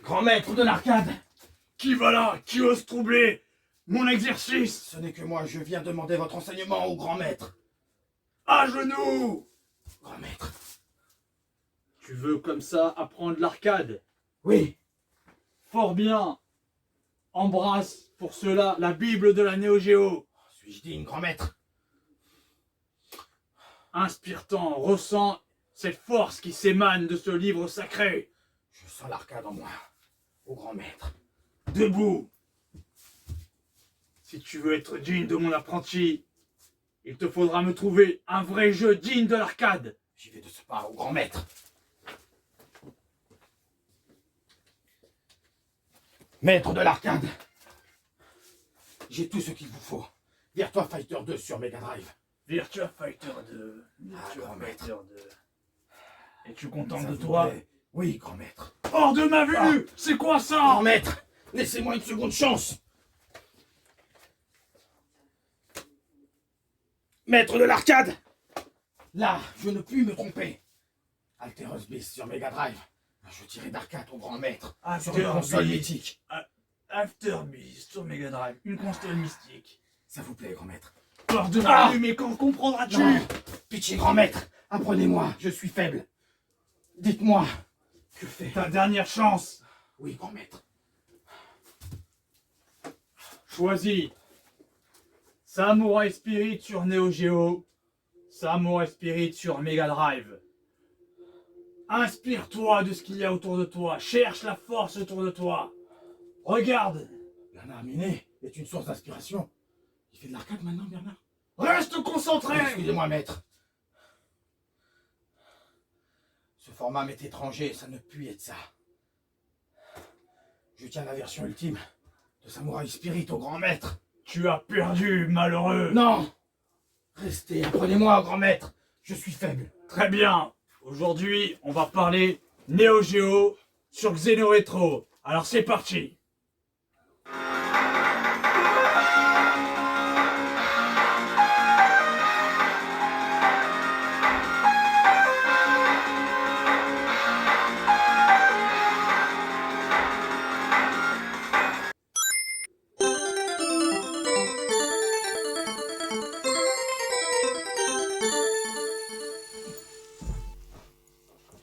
Grand maître de l'arcade. Qui va là? Qui ose troubler mon exercice? Ce n'est que moi, je viens demander votre enseignement au grand maître. À genoux! Grand maître. Tu veux comme ça apprendre l'arcade? Oui. Fort bien. Embrasse pour cela la Bible de la Néo Géo. Suis-je digne, grand maître? Inspire-t'en, ressens cette force qui s'émane de ce livre sacré. Je sens l'arcade en moi. Au grand maître. Debout. Si tu veux être digne de mon apprenti, il te faudra me trouver un vrai jeu digne de l'arcade. J'y vais de ce pas au grand maître. Maître de l'arcade. J'ai tout ce qu'il vous faut. Virtua Fighter 2 sur Mega Drive. Virtua Fighter 2. grand maître. 2. Es-tu content Ça de vous toi? plaît? Oui, grand maître. Hors de ma vue! Ah. C'est quoi ça? Grand maître, laissez-moi une seconde chance. Maître de l'arcade. Là, je ne puis me tromper. Alterous Beast sur Mega Drive. Je tirais d'arcade au grand maître. Sur une console mythique. After Beast sur Mega Drive, une console mystique. Ça vous plaît, grand maître? Hors de ma vue, mais quand comprendras-tu? Non. Pitié, grand maître, apprenez-moi, je suis faible. Dites-moi, que faire? Ta dernière chance. Oui, grand maître. Choisis Samurai Spirit sur Neo Geo, Samurai Spirit sur Mega Drive. Inspire-toi de ce qu'il y a autour de toi, cherche la force autour de toi. Regarde, Bernard Minet est une source d'inspiration. Il fait de l'arcade maintenant, Bernard? reste concentré. Excusez-moi, maître. Ce format m'est étranger, ça ne puis être ça. Je tiens la version ultime de Samurai Spirit au grand maître. Tu as perdu, malheureux. Non! Restez, apprenez-moi, grand maître. Je suis faible. Très bien. Aujourd'hui, on va parler Neo Geo sur Xeno Retro. Alors c'est parti.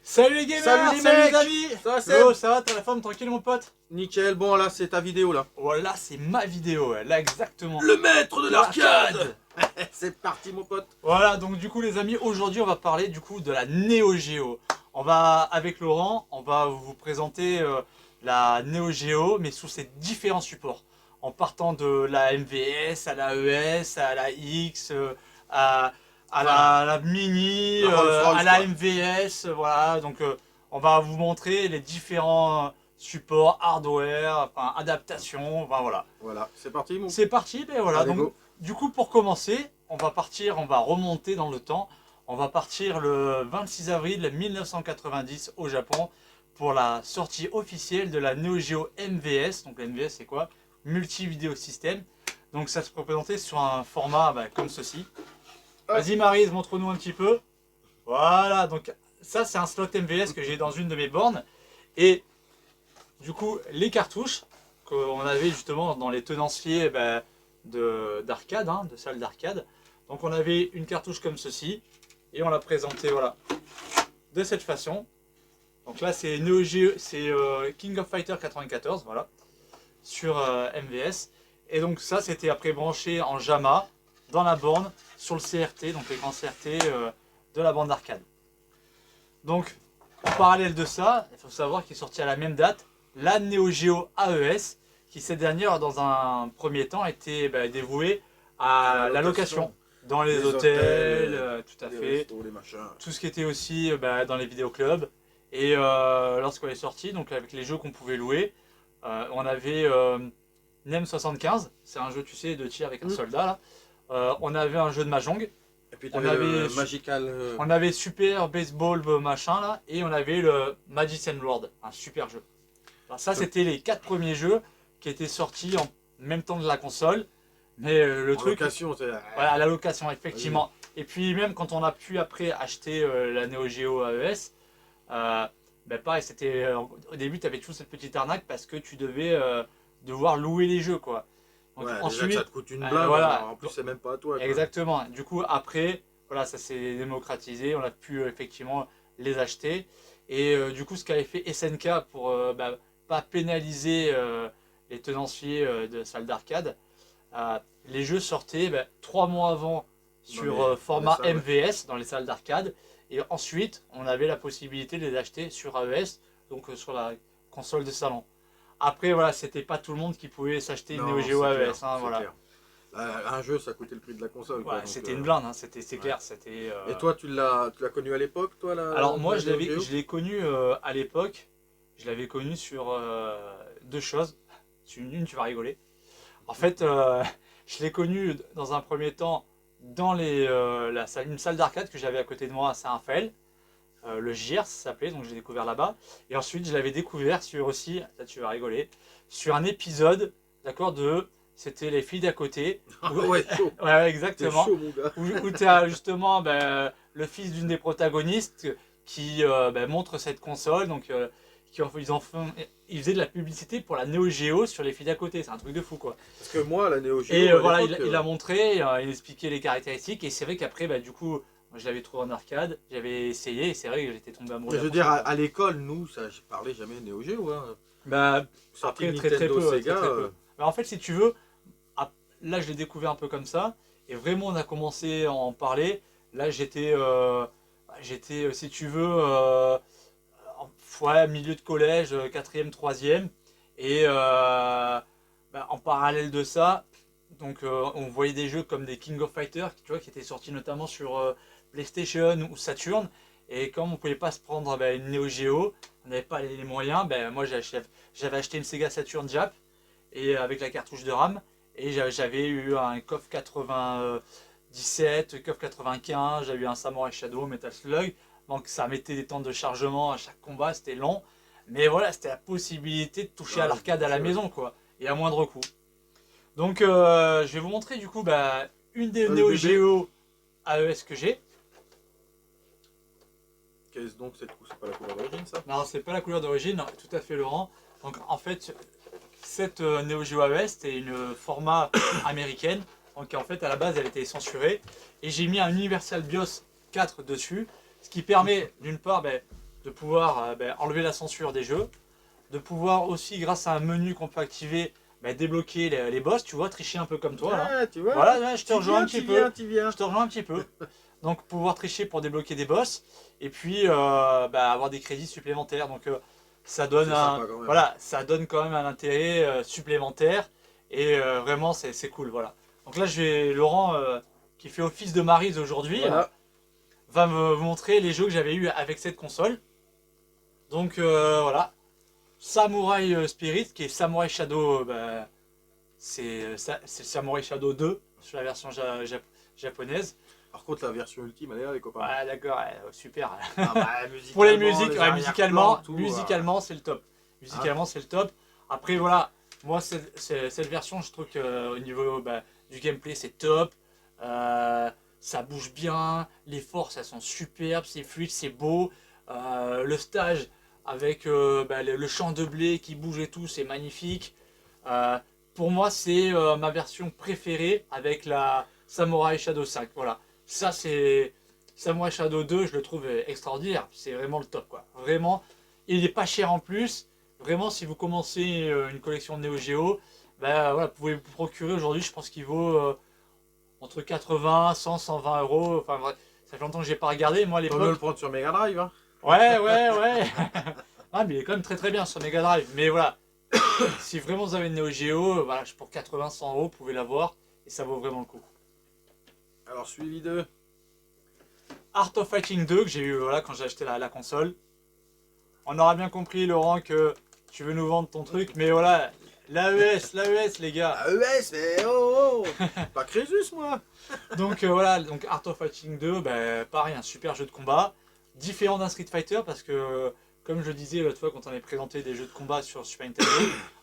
Salut les gamers, Salut les salut mecs. amis. Ça va, Seb? Yo, ça va, t'as la forme tranquille mon pote? Nickel, bon là c'est ta vidéo là. Voilà, c'est ma vidéo, là exactement. Le maître de l'arcade. C'est parti mon pote. Voilà, donc du coup les amis, aujourd'hui on va parler du coup de la Neo Geo. On va, avec Laurent, on va vous présenter la Neo Geo, mais sous ses différents supports. En partant de la MVS, à la ES, à la X, à la Mini, La Rolls-Royce, à la quoi. MVS, voilà. Donc on va vous montrer les différents supports, hardware, enfin adaptation, enfin voilà. Voilà, c'est parti mon. C'est parti, ben voilà. Allez, Donc, go. du coup, pour commencer, on va remonter dans le temps. On va partir le 26 avril 1990 au Japon pour la sortie officielle de la Neo Geo MVS. Donc la MVS c'est quoi? Multi-Video System. Donc ça se représentait sur un format comme ceci. Vas-y Maryse, montre-nous un petit peu. Voilà, donc ça c'est un slot MVS que j'ai dans une de mes bornes. Et du coup, les cartouches qu'on avait justement dans les tenanciers d'arcade, de salles d'arcade. Donc on avait une cartouche comme ceci et on l'a présentée voilà, de cette façon. Donc là c'est Neo Geo, c'est King of Fighter 94, voilà, sur MVS. Et donc ça c'était après branché en JAMA dans la borne sur le CRT, donc l'écran CRT de la bande d'arcade. Donc en parallèle de ça, il faut savoir qu'il est sorti à la même date la Neo Geo AES, qui cette dernière dans un premier temps était dévouée à la location dans les hôtels, tout à Les fait, restos, les machins. tout ce qui était aussi dans les vidéoclubs. Et lorsqu'on est sorti, donc avec les jeux qu'on pouvait louer, on avait NEM 75, c'est un jeu tu sais de tir avec un soldat là. On avait un jeu de Mahjong. Et puis on t'avais avait le Magical. On avait Super Baseball machin là, et on avait le Magician World, un super jeu. Alors ça c'était les 4 premiers jeux qui étaient sortis en même temps de la console, mais le en truc, location, c'est. voilà, à la location effectivement. Et puis même quand on a pu après acheter la Neo Geo AES, ben pareil, c'était au début, tu avais toujours cette petite arnaque parce que tu devais devoir louer les jeux, quoi. Donc, Ouais, ensuite, déjà que ça te coûte une blinde, voilà. alors en plus c'est même pas à toi. Quoi. Exactement. Du coup, après, voilà, ça s'est démocratisé. On a pu effectivement les acheter. Et du coup, ce qu'avait fait SNK pour pas pénaliser les tenanciers de salles d'arcade, les jeux sortaient 3 mois avant sur format salles, MVS dans les salles d'arcade. Et ensuite, on avait la possibilité de les acheter sur AES, donc sur la console de salon. Après, voilà, c'était pas tout le monde qui pouvait s'acheter une Non, Neo Geo c'est AES. clair, Hein, c'est voilà. clair. Un jeu, ça coûtait le prix de la console. Quoi, Ouais, donc, c'était une blinde, hein, c'est ouais. clair. C'était, Et toi, tu l'as connu à l'époque, toi alors moi, la Neo Geo je l'ai connu à l'époque. Je l'avais connu sur deux choses. Une, tu vas rigoler. En fait, je l'ai connu dans un premier temps dans une salle d'arcade que j'avais à côté de moi à Saint-Raphaël. Le JR, ça s'appelait, donc j'ai découvert là-bas. Et ensuite, je l'avais découvert sur aussi, là tu vas rigoler, sur un épisode, d'accord, c'était les filles d'à côté. Ouais, chaud. Ouais, T'es exactement. chaud, mon gars. Où tu as justement le fils d'une des protagonistes qui montre cette console. Donc, ils faisaient de la publicité pour la Neo Geo sur les filles d'à côté. C'est un truc de fou, quoi. Parce que moi, la Neo Geo. Et à voilà, l'époque, il a montré, il expliquait les caractéristiques. Et c'est vrai qu'après, du coup, moi, je l'avais trouvé en arcade, j'avais essayé. Et c'est vrai que j'étais tombé amoureux. je veux dire, à l'école, nous, ça, je parlais jamais de Neo Geo. Hein. Sorti Après, Nintendo, très peu. Sega, Très peu. En fait, si tu veux, là, je l'ai découvert un peu comme ça. Et vraiment, on a commencé à en parler. Là, j'étais, si tu veux, milieu de collège, 4e, 3e. Et en parallèle de ça, donc, on voyait des jeux comme des King of Fighters, tu vois, qui étaient sortis notamment sur PlayStation ou Saturn. Et comme on ne pouvait pas se prendre une Neo Geo, on n'avait pas les moyens, moi j'avais acheté une Sega Saturn Jap et avec la cartouche de RAM. Et j'avais eu un KOF 97, KOF 95, j'avais eu un Samurai Shadow, Metal Slug. Donc ça mettait des temps de chargement à chaque combat, c'était long. Mais voilà, c'était la possibilité de toucher à l'arcade à la maison, quoi. Et à moindre coût. Donc je vais vous montrer du coup une des Neo Geo AES que j'ai. Qu'est-ce donc cette couche? C'est pas la couleur d'origine, ça? Non, c'est pas la couleur d'origine, non, tout à fait Laurent. Donc en fait, cette Neo Geo AES, c'était une format américaine. Donc en fait, à la base, elle était censurée. Et j'ai mis un Universal BIOS 4 dessus. Ce qui permet d'une part de pouvoir enlever la censure des jeux. De pouvoir aussi, grâce à un menu qu'on peut activer, débloquer les boss. Tu vois, tricher un peu comme toi. Là. Tu vois, voilà, je te rejoins un petit peu. Je te rejoins un petit peu. Donc pouvoir tricher pour débloquer des boss. Et puis avoir des crédits supplémentaires. Donc ça donne ça donne quand même un intérêt supplémentaire et vraiment c'est cool, voilà. Donc là Laurent qui fait office de Maryse aujourd'hui va me montrer les jeux que j'avais eu avec cette console. Donc voilà, Samurai Spirit qui est Samurai Shadow, c'est Samurai Shadow 2 sur la version japonaise. Par contre, la version ultime, elle est là, les copains. Ouais, d'accord, super. Musicalement, pour les musiques, tout, musicalement c'est le top. Musicalement, c'est le top. Après, voilà, moi, cette version, je trouve qu'au niveau du gameplay, c'est top. Ça bouge bien, les forces, elles sont superbes, c'est fluide, c'est beau. Le stage avec le champ de blé qui bouge et tout, c'est magnifique. Pour moi, c'est ma version préférée avec la Samurai Shadow 5. Voilà. Ça, c'est Samurai Shadow 2, je le trouve extraordinaire. C'est vraiment le top, quoi. Vraiment, il n'est pas cher en plus. Vraiment, si vous commencez une collection de Neo Geo, voilà, vous pouvez vous procurer aujourd'hui. Je pense qu'il vaut entre 80, 100, 120 euros. Enfin, bref, ça fait longtemps que j'ai pas regardé. Moi, à l'époque. On peut le prendre sur Mega Drive, hein. Ouais. Ah, mais il est quand même très bien sur Mega Drive. Mais voilà, si vraiment vous avez une Neo Geo, voilà, pour 80, 100 euros, vous pouvez l'avoir et ça vaut vraiment le coup. Alors, suivi de Art of Fighting 2 que j'ai eu quand j'ai acheté la console. On aura bien compris, Laurent, que tu veux nous vendre ton truc, mais voilà, l'AES, les gars. AES, mais oh pas Crésus, moi. Donc voilà, donc Art of Fighting 2, pareil, un super jeu de combat. Différent d'un Street Fighter parce que, comme je le disais l'autre fois quand on avait présenté des jeux de combat sur Super Nintendo,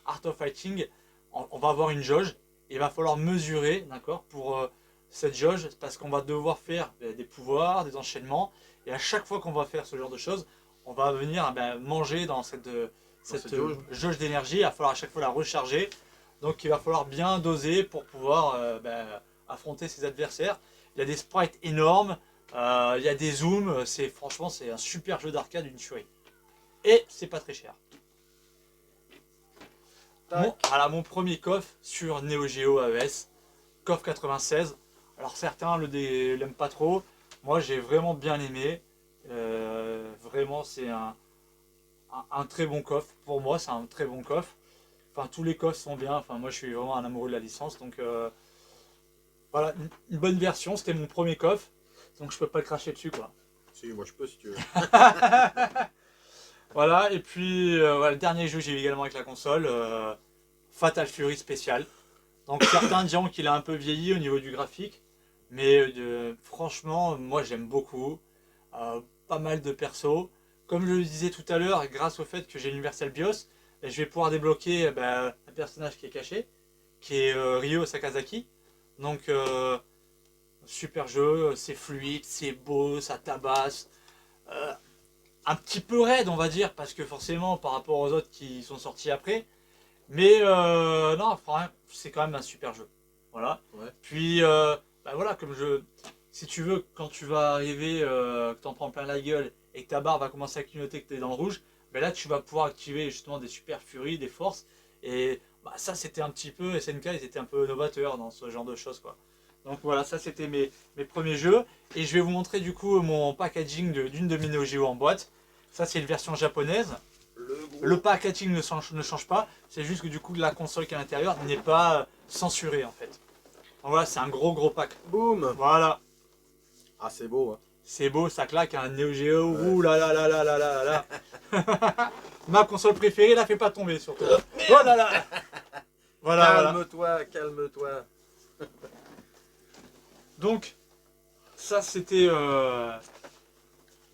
Art of Fighting, on va avoir une jauge. Il va falloir mesurer, d'accord, pour cette jauge, parce qu'on va devoir faire des pouvoirs, des enchaînements. Et à chaque fois qu'on va faire ce genre de choses, on va venir manger dans cette jauge. jauge d'énergie. Il va falloir à chaque fois la recharger. Donc il va falloir bien doser pour pouvoir affronter ses adversaires. Il y a des sprites énormes, il y a des zooms. Franchement, c'est un super jeu d'arcade, une tuerie. Et c'est pas très cher. Mon premier coffre sur Neo Geo AES, coffre 96. Alors certains l'aiment pas trop. Moi j'ai vraiment bien aimé. Vraiment c'est un très bon coffre. Pour moi c'est un très bon coffre. Enfin tous les coffres sont bien. Enfin moi je suis vraiment un amoureux de la licence. Donc voilà, une bonne version. C'était mon premier coffre. Donc je peux pas le cracher dessus quoi. Si, moi je peux si tu veux. Voilà, et puis le dernier jeu que j'ai eu également avec la console, Fatal Fury spécial. Donc certains diront qu'il a un peu vieilli au niveau du graphique, mais franchement, moi j'aime beaucoup. Pas mal de persos. Comme je le disais tout à l'heure, grâce au fait que j'ai l'Universal BIOS, je vais pouvoir débloquer un personnage qui est caché, qui est Ryo Sakazaki. Donc super jeu, c'est fluide, c'est beau, ça tabasse. Un petit peu raide on va dire parce que forcément par rapport aux autres qui sont sortis après, mais non c'est quand même un super jeu, voilà. Ouais. Puis voilà, comme si tu veux, quand tu vas arriver que t'en prends plein la gueule et que ta barre va commencer à clignoter, que tu es dans le rouge, là tu vas pouvoir activer justement des super furies, des forces, et ça c'était un petit peu, SNK ils étaient un peu novateurs dans ce genre de choses quoi. Donc voilà, ça c'était mes premiers jeux. Et je vais vous montrer du coup mon packaging d'une de mes Neo Geo en boîte. Ça c'est une version japonaise. Le packaging ne change pas. C'est juste que du coup la console qui est à l'intérieur n'est pas censurée en fait. Donc voilà, c'est un gros pack. Boum. Voilà. Ah c'est beau hein. C'est beau, ça claque, un Neo Geo. Ouh là là là là là là là. Ma console préférée, la fait pas tomber surtout. Oh là là. Voilà. Calme-toi, calme-toi. Donc, ça c'était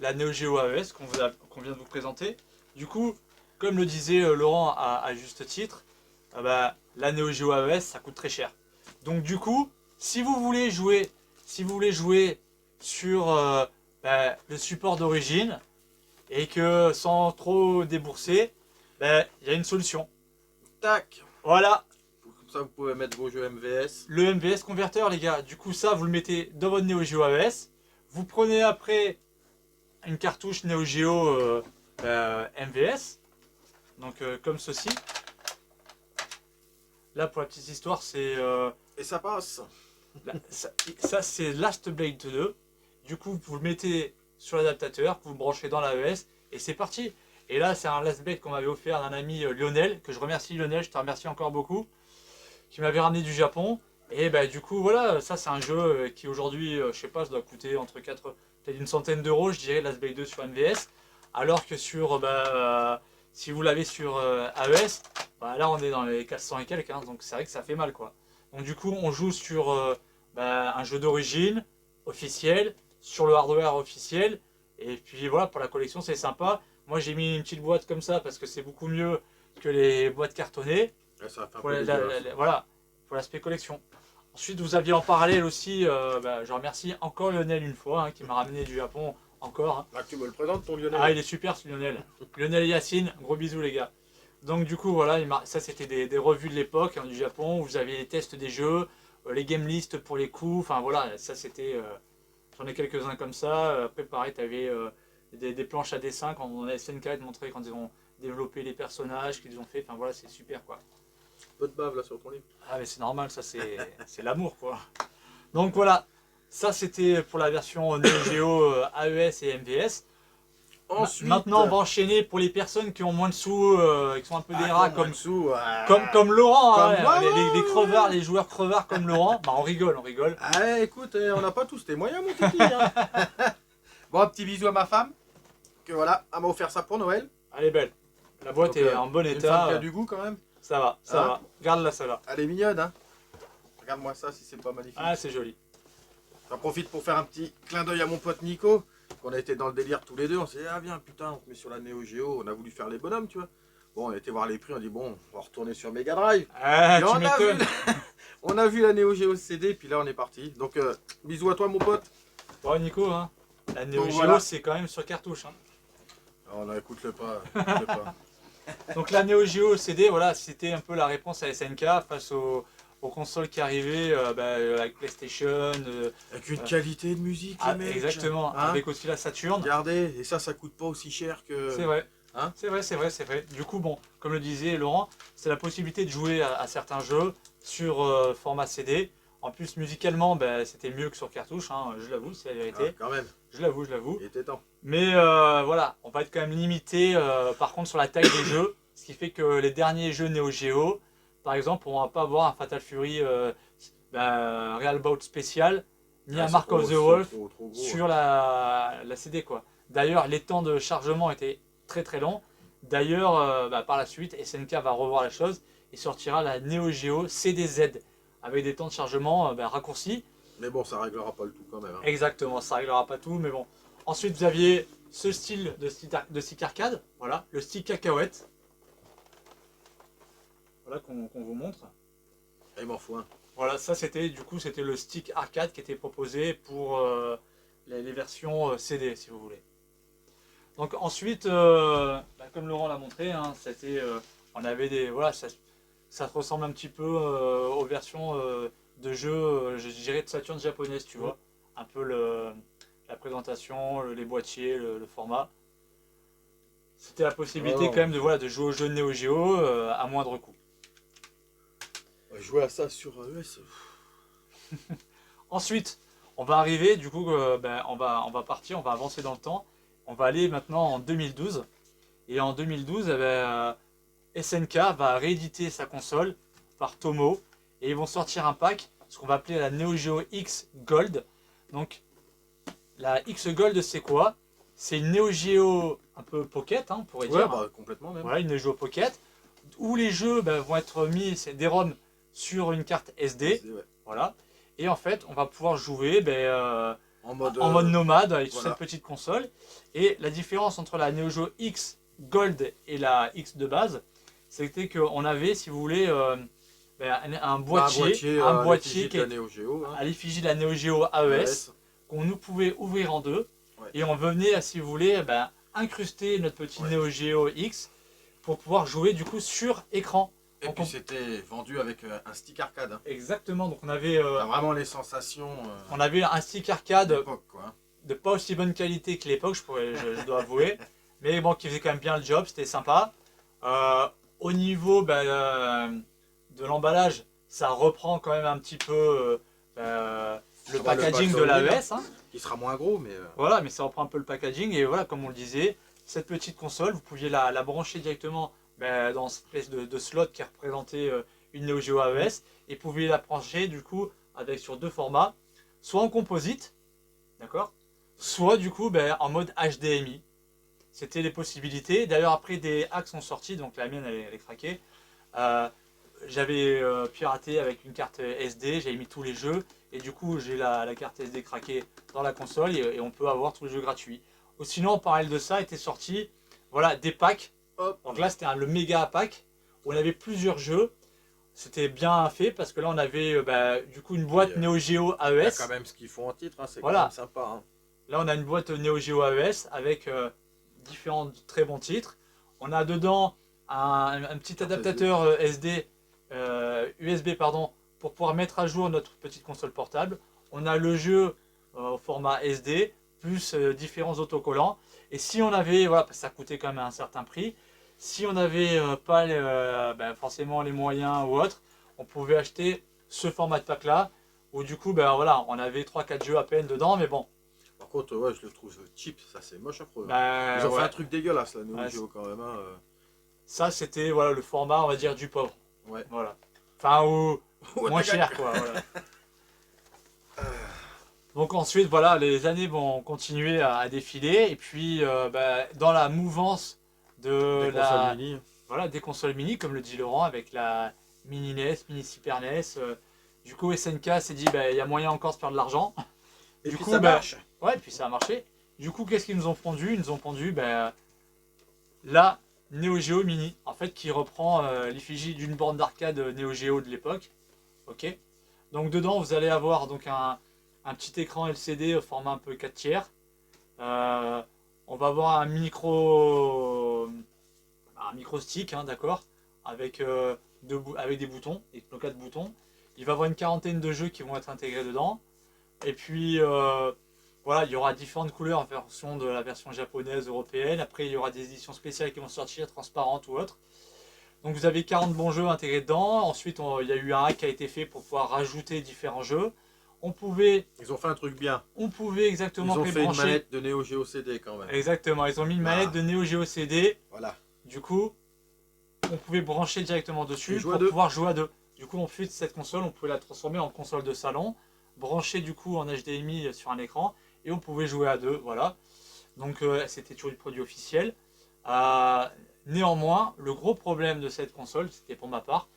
la Neo Geo AES qu'on vient de vous présenter. Du coup, comme le disait Laurent à juste titre, la Neo Geo AES ça coûte très cher. Donc du coup, si vous voulez jouer sur le support d'origine et que sans trop débourser, il y a une solution. Tac. Voilà. Comme ça vous pouvez mettre vos jeux MVS. Le MVS converteur les gars, du coup ça vous le mettez dans votre Neo Geo AES. Vous prenez après une cartouche Neo Geo MVS. Donc comme ceci. Là pour la petite histoire c'est... Et ça passe. ça c'est Last Blade 2. Du coup vous le mettez sur l'adaptateur, vous le branchez dans l'AES et c'est parti. Et là c'est un Last Blade qu'on m'avait offert d'un ami Lionel, que je remercie Lionel, je te remercie encore beaucoup, qui m'avait ramené du Japon. Et du coup voilà, ça c'est un jeu qui aujourd'hui, je sais pas, ça doit coûter entre peut-être une centaine d'euros, je dirais, Last Blade 2 sur MVS. Alors que sur, si vous l'avez sur AES, là on est dans les 400 et quelques, hein, donc c'est vrai que ça fait mal quoi. Donc du coup on joue sur un jeu d'origine, officiel, sur le hardware officiel. Et puis voilà, pour la collection c'est sympa. Moi j'ai mis une petite boîte comme ça parce que c'est beaucoup mieux que les boîtes cartonnées. Ouais, ça fait un Pour peu voilà, pour l'aspect collection. Ensuite vous aviez en parallèle aussi, je remercie encore Lionel une fois, hein, qui m'a ramené du Japon encore. Hein. Là tu me le présentes ton Lionel. Ah il est super ce Lionel. Lionel et Yacine, gros bisous les gars. Donc du coup voilà, ça c'était des revues de l'époque hein, du Japon, où vous aviez les tests des jeux, les game lists pour les coups, enfin voilà, ça c'était... J'en ai quelques-uns comme ça. Après pareil, tu avais des planches à dessin quand on a SNK de montrer quand ils ont développé les personnages qu'ils ont fait, enfin voilà, c'est super quoi. Peu de bave là sur ton livre. Ah mais c'est normal, ça c'est l'amour quoi. Donc voilà, ça c'était pour la version Neo Geo AES et MVS. Ensuite, Maintenant on va enchaîner pour les personnes qui ont moins de sous, qui sont un peu des rats comme Laurent, comme hein, moi, les crevards, les joueurs crevards comme Laurent. On rigole, on rigole. Ah, écoute, on n'a pas tous tes moyens mon titi. Hein. Bon, un petit bisou à ma femme, que voilà, elle m'a offert ça pour Noël. Elle est belle. La boîte Donc, est en bon Une femme état. qui a du goût quand même. Ça va, ça va. Garde-la celle-là. Elle est mignonne, hein. Regarde-moi ça si c'est pas magnifique. Ah, c'est joli. J'en profite pour faire un petit clin d'œil à mon pote Nico, qu'on a été dans le délire tous les deux. On s'est dit, ah viens, putain, on te met sur la Neo Geo. On a voulu faire les bonhommes, tu vois. Bon, on a été voir les prix, on a dit, bon, on va retourner sur Mega Drive. Ah, Et tu m'étonnes. on a vu la Neo Geo CD, puis là on est parti. Donc, bisous à toi, mon pote. Bon, Nico, hein, la Neo Donc, Geo, voilà. c'est quand même sur cartouche. Hein. Alors, on écoute-le pas. écoute-le pas. Donc la Neo Geo CD, voilà, c'était un peu la réponse à SNK face aux consoles qui arrivaient avec PlayStation. Avec une qualité de musique, les mecs. Exactement, Hein, avec aussi la Saturn. regardez, et ça coûte pas aussi cher que... C'est vrai. Hein, c'est vrai. Du coup, bon, comme le disait Laurent, c'est la possibilité de jouer à certains jeux sur format CD. En plus, musicalement, c'était mieux que sur cartouche, hein, je l'avoue, c'est la vérité. quand même, Je l'avoue. il était temps. Mais voilà, on va être quand même limité par contre sur la taille des jeux. Ce qui fait que les derniers jeux Neo Geo, par exemple, on va pas avoir un Fatal Fury Real Bout spécial, ni un Mark of the Wolf trop gros, sur la CD, quoi. D'ailleurs, les temps de chargement étaient très très longs. D'ailleurs, par la suite, SNK va revoir la chose et sortira la Neo Geo CDZ avec des temps de chargement raccourcis. Mais bon, ça réglera pas le tout quand même. Hein. Exactement, ça réglera pas tout, mais bon. Ensuite, vous aviez ce style de stick arcade, voilà, le stick cacahuète. Voilà qu'on vous montre. Et il m'en faut un. Voilà, ça c'était le stick arcade qui était proposé pour les versions CD, si vous voulez. Donc ensuite, comme Laurent l'a montré, hein, on avait des, voilà, ça ressemble un petit peu aux versions de jeux, je dirais de Saturn japonaise, tu vois, un peu la présentation, les boîtiers, le format. C'était la possibilité quand même de jouer aux jeux Neo Geo à moindre coût. Jouer à ça sur AES. Ensuite, on va arriver, du coup, on va partir, on va avancer dans le temps. On va aller maintenant en 2012. Et en 2012, SNK va rééditer sa console par Tomo. Et ils vont sortir un pack, ce qu'on va appeler la Neo Geo X Gold. Donc, la X Gold, c'est quoi? C'est une Neo Geo un peu pocket, hein, on pourrait dire. Complètement même. Voilà, une Neo Geo pocket. Où les jeux vont être mis, c'est des ROM sur une carte SD. Voilà. Et en fait, on va pouvoir jouer en mode nomade avec cette petite console. Et la différence entre la Neo Geo X Gold et la X de base, c'était qu'on avait, si vous voulez, un boîtier qui est à l'effigie de la Neo Geo AES, qu'on nous pouvait ouvrir en deux. Ouais. Et on venait, si vous voulez, incruster notre petit Neo Geo X pour pouvoir jouer du coup sur écran. Et puis c'était vendu avec un stick arcade. Hein. Exactement, donc on avait vraiment les sensations. On avait un stick arcade quoi. De pas aussi bonne qualité que l'époque, je dois avouer, mais bon, qui faisait quand même bien le job, c'était sympa. Au niveau de l'emballage, ça reprend quand même un petit peu le packaging de l'AES. Hein. Qui sera moins gros, mais. Voilà, mais ça reprend un peu le packaging, et voilà, comme on le disait, cette petite console, vous pouviez la brancher directement dans cette espèce de slot qui représentait une Neo Geo AES, et vous pouviez la brancher du coup sur deux formats, soit en composite, d'accord, soit du coup en mode HDMI. C'était les possibilités. D'ailleurs après des hacks sont sortis, donc la mienne elle est craquée. J'avais piraté avec une carte SD, j'avais mis tous les jeux, et du coup j'ai la carte SD craquée dans la console, et on peut avoir tous les jeux gratuits. Ou sinon en parallèle de ça étaient sortis des packs. Donc là c'était le méga pack où on avait plusieurs jeux. C'était bien fait parce que là on avait du coup une boîte Neo Geo AES. Il y a quand même ce qu'ils font en titre, hein, c'est quand même sympa. Hein. Là on a une boîte Neo Geo AES avec différents très bons titres. On a dedans un petit adaptateur SD, USB pour pouvoir mettre à jour notre petite console portable. On a le jeu au format SD plus différents autocollants. Et si on avait, ça coûtait quand même un certain prix. Si on n'avait pas forcément les moyens ou autre, on pouvait acheter ce format de pack là, où du coup on avait 3-4 jeux à peine dedans, mais bon. Par contre, je le trouve cheap, ça c'est moche à crever. Ils ont fait un truc dégueulasse là, Neo Geo quand même. Hein, Ça c'était le format, on va dire, du pauvre. Ouais. Voilà. Enfin, ou moins cher quoi. Voilà. Donc ensuite, les années vont continuer à défiler, et puis dans la mouvance des consoles mini, comme le dit Laurent, avec la mini NES, mini Super NES, du coup SNK s'est dit il y a moyen encore de faire de l'argent. Et du coup ça marche. Ouais, puis ça a marché. Du coup, qu'est-ce qu'ils nous ont pondu? Ils nous ont pondu la Neo Geo Mini, en fait, qui reprend l'effigie d'une borne d'arcade Neo Geo de l'époque. Ok. Donc dedans, vous allez avoir donc un petit écran LCD au format un peu 4 tiers. On va avoir un micro stick, hein, d'accord, avec, avec des boutons, et 4 boutons. Il va y avoir une quarantaine de jeux qui vont être intégrés dedans. Et puis voilà, il y aura différentes couleurs en fonction de la version japonaise, européenne. Après, il y aura des éditions spéciales qui vont sortir, transparentes ou autres. Donc vous avez 40 bons jeux intégrés dedans. Ensuite, il y a eu un hack qui a été fait pour pouvoir rajouter différents jeux. Ils ont fait un truc bien. On pouvait exactement Ils ont fait brancher. une manette de Neo Geo CD quand même. Exactement, ils ont mis une manette de Neo Geo CD. Voilà. Du coup, on pouvait brancher directement dessus jouer pour à deux. pouvoir jouer à deux. Du coup, ensuite, cette console, on pouvait la transformer en console de salon, brancher du coup en HDMI sur un écran, et on pouvait jouer à deux, voilà. Donc, c'était toujours du produit officiel. Néanmoins, le gros problème de cette console, c'était pour ma part,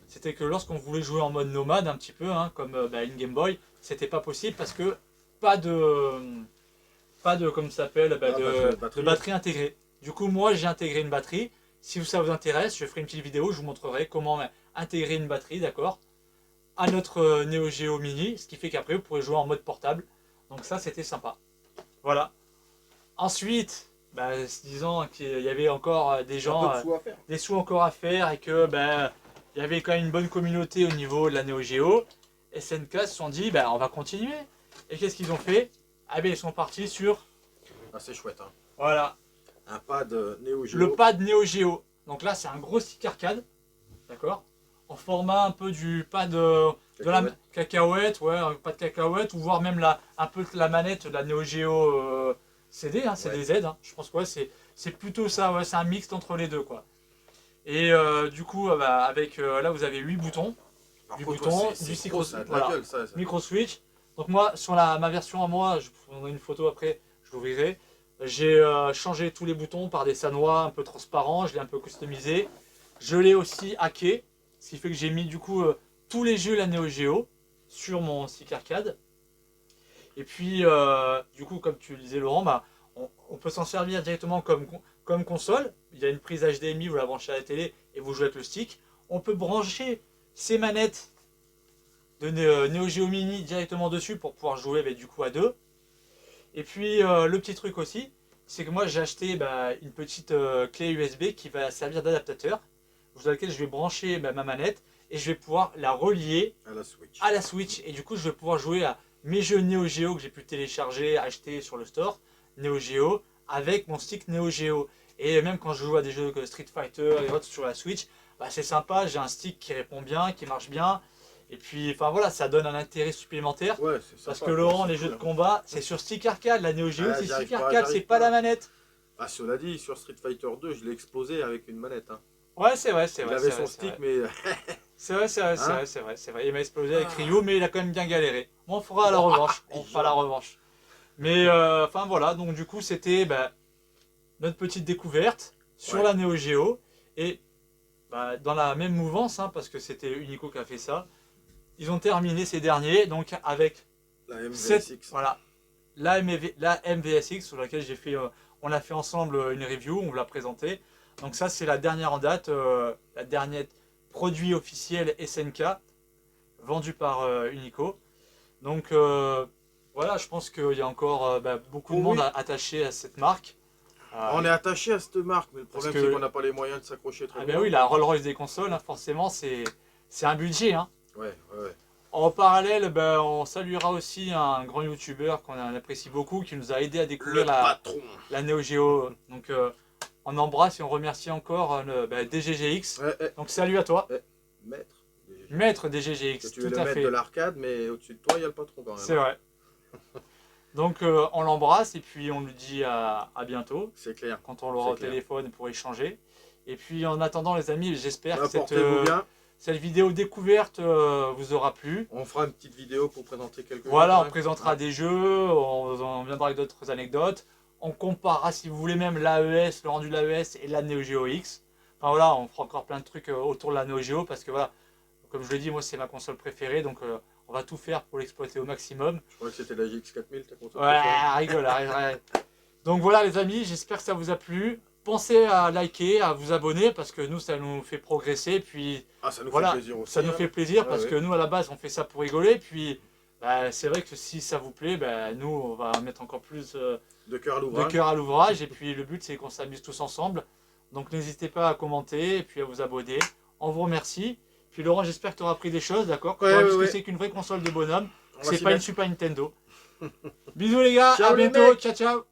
c'était que lorsqu'on voulait jouer en mode nomade un petit peu, hein, comme une Game Boy, c'était pas possible parce que pas de comme ça s'appelle, de batterie intégrée. Du coup, moi, j'ai intégré une batterie. Si ça vous intéresse, je ferai une petite vidéo, je vous montrerai comment intégrer une batterie, d'accord, à notre Neo Geo Mini, ce qui fait qu'après, vous pourrez jouer en mode portable. Donc ça, c'était sympa. Voilà. Ensuite, disant qu'il y avait encore des gens, des sous encore à faire et que il y avait quand même une bonne communauté au niveau de la Neo Geo, SNK se sont dit, on va continuer. Et qu'est-ce qu'ils ont fait? Ah ben, ils sont partis sur... Ah, c'est chouette, hein. Voilà. Un pad Neo Geo. Le pad Neo Geo. Donc là, c'est un gros stick arcade. D'accord, en format un peu du pad de la cacahuète, ouais, pas de cacahuète, ou voire même un peu la manette de la Neo Geo CD, hein, CDZ. Hein. Je pense que c'est plutôt ça, ouais, c'est un mixte entre les deux, quoi. Et du coup, avec là, vous avez 8 boutons. Par 8 contre, boutons, c'est du gros, ça a de la gueule, ça. micro switch. Donc moi, sur ma version à moi, je vous prendrai une photo après, je l'ouvrirai. J'ai changé tous les boutons par des sanois un peu transparents, je l'ai un peu customisé. Je l'ai aussi hacké, ce qui fait que j'ai mis du coup tous les jeux la Neo Geo sur mon stick arcade. Et puis, du coup, comme tu le disais Laurent, on peut s'en servir directement comme console. Il y a une prise HDMI, vous la branchez à la télé et vous jouez avec le stick. On peut brancher ces manettes de Neo Geo Mini directement dessus pour pouvoir jouer du coup à deux. Et puis le petit truc aussi, c'est que moi j'ai acheté une petite clé USB qui va servir d'adaptateur, dans laquelle je vais brancher ma manette et je vais pouvoir la relier à la Switch. Et du coup je vais pouvoir jouer à mes jeux Neo Geo que j'ai pu télécharger, acheter sur le store, Neo Geo, avec mon stick Neo Geo. Et même quand je joue à des jeux comme Street Fighter et autres sur la Switch, c'est sympa, j'ai un stick qui répond bien, qui marche bien. Et puis, enfin voilà, ça donne un intérêt supplémentaire. Ouais, c'est sympa, parce que Laurent, les jeux de combat, c'est sur stick arcade. La Neo Geo, c'est j'arrive stick pas, arcade, c'est pas la manette. Ah, cela dit, sur Street Fighter 2, je l'ai explosé avec une manette. Hein. Ouais, c'est vrai, c'est Il vrai. avait c'est son vrai, stick, c'est mais. C'est vrai, c'est vrai, c'est Hein vrai, c'est vrai, c'est vrai. Il m'a explosé avec Ryu, mais il a quand même bien galéré. Bon, on fera la revanche. On fera la revanche. Mais enfin voilà, donc du coup, c'était notre petite découverte sur la Neo Geo. Et dans la même mouvance, hein, parce que c'était Unico qui a fait ça. Ils ont terminé ces derniers donc avec la MVSX. Voilà, la MVSX sur laquelle j'ai fait, on a fait ensemble une review, on vous l'a présenté. Donc ça c'est la dernière en date, la dernière produit officiel SNK vendu par Unico. Donc voilà, je pense qu'il y a encore beaucoup de monde attaché à cette marque. On est attaché à cette marque, mais le problème c'est qu'on n'a pas les moyens de s'accrocher très bien. Oui, la Rolls Royce des consoles, hein, forcément c'est un budget. Hein. Ouais. En parallèle, on saluera aussi un grand youtubeur qu'on apprécie beaucoup, qui nous a aidé à découvrir la Neo Geo. Donc on embrasse et on remercie encore DGGX. Donc salut à toi. Maître DGGX, tu es le maître de l'arcade, mais au-dessus de toi, il y a le patron quand même. C'est vrai. Donc on l'embrasse et puis on lui dit à bientôt. C'est clair. Quand on l'aura au téléphone pour échanger. Et puis en attendant les amis, j'espère que cette vidéo découverte vous aura plu. On fera une petite vidéo pour présenter quelques jeux. Voilà, on présentera des jeux, on viendra avec d'autres anecdotes. On comparera si vous voulez même l'AES, le rendu de l'AES et la Neo Geo X. Enfin voilà, on fera encore plein de trucs autour de la Neo Geo parce que voilà, comme je l'ai dit, moi c'est ma console préférée, donc on va tout faire pour l'exploiter au maximum. Je crois que c'était la GX4000 ta console préférée. Rigole, Donc voilà les amis, j'espère que ça vous a plu. Pensez à liker, à vous abonner parce que nous ça nous fait progresser. Puis ça nous fait plaisir aussi. Ça nous fait plaisir parce que nous à la base on fait ça pour rigoler. Puis Bah, c'est vrai que si ça vous plaît, bah, nous on va mettre encore plus De cœur à de l'ouvrage. cœur à l'ouvrage. Et puis le but c'est qu'on s'amuse tous ensemble. Donc n'hésitez pas à commenter et puis à vous abonner. On vous remercie. Puis Laurent, j'espère que tu auras appris des choses, d'accord? Que tu auras vu ce que c'est qu'une vraie console de bonhomme. On va C'est s'y pas une mettre. Super Nintendo. Bisous les gars, Ciao, à les bientôt, mecs. ciao ciao.